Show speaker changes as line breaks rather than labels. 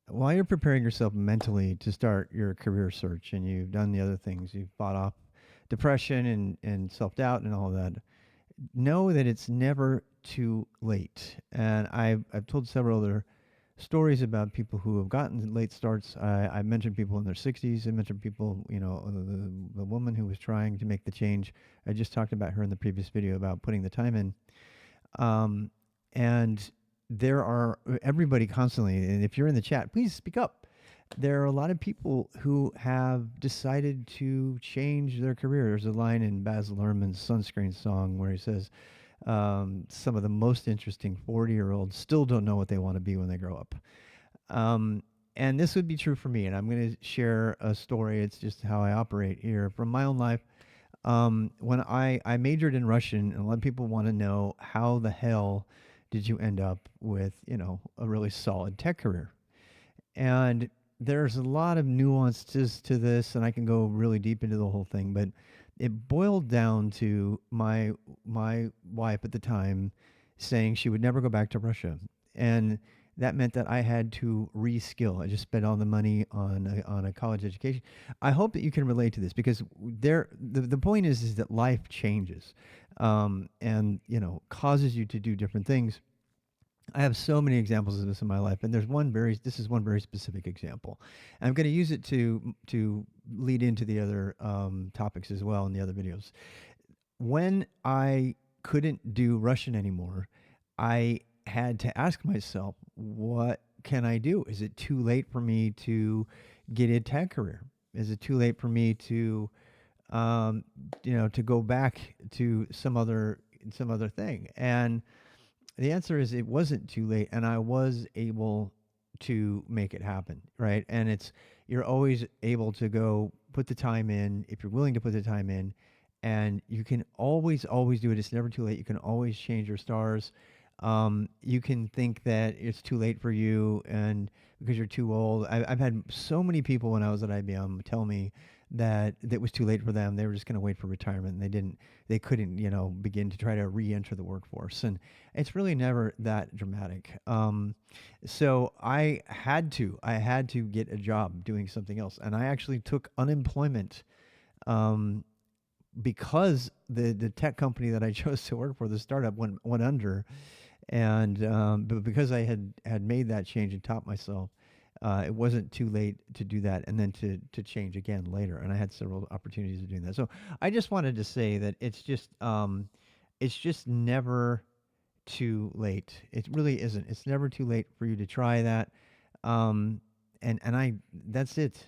while you're preparing yourself mentally to start your career search and you've done the other things, you've fought off depression and self doubt and all of that, know that it's never too late. And I've told several other stories about people who have gotten late starts. I mentioned people in their 60s. I mentioned people, the woman who was trying to make the change. I just talked about her in the previous video about putting the time in. Um, and there are everybody constantly, and if you're in the chat, please speak up. There are a lot of people who have decided to change their career. There's a line in Baz Luhrmann's Sunscreen song where he says, some of the most interesting 40-year-olds still don't know what they want to be when they grow up. Um, and this would be true for me. And I'm going to share a story. It's just how I operate here from my own life. When I majored in Russian, and a lot of people want to know how the hell did you end up with, a really solid tech career? And there's a lot of nuances to this, and I can go really deep into the whole thing, but it boiled down to my wife at the time saying she would never go back to Russia, and that meant that I had to reskill. I just spent all the money on a college education. I hope that you can relate to this because the point is that life changes, and causes you to do different things. I have so many examples of this in my life, and this is one very specific example. And I'm going to use it to lead into the other topics as well in the other videos. When I couldn't do Russian anymore, I had to ask myself, what can I do? Is it too late for me to get a tech career? Is it too late for me um, to go back to some other thing? And the answer is it wasn't too late, and I was able to make it happen, right? And you're always able to go put the time in if you're willing to put the time in, and you can always do it. It's never too late. You can always change your stars. You can think that it's too late for you, and because you're too old. I've had so many people when I was at IBM tell me that was too late for them. They were just going to wait for retirement, and they couldn't, begin to try to re-enter the workforce. And it's really never that dramatic. So I had to get a job doing something else, and I actually took unemployment um, because the tech company that I chose to work for, the startup, went under, and but because I had made that change and taught myself, it wasn't too late to do that, and then to change again later. And I had several opportunities of doing that. So I just wanted to say that it's just never too late. It really isn't. It's never too late for you to try that. Um, and I that's it.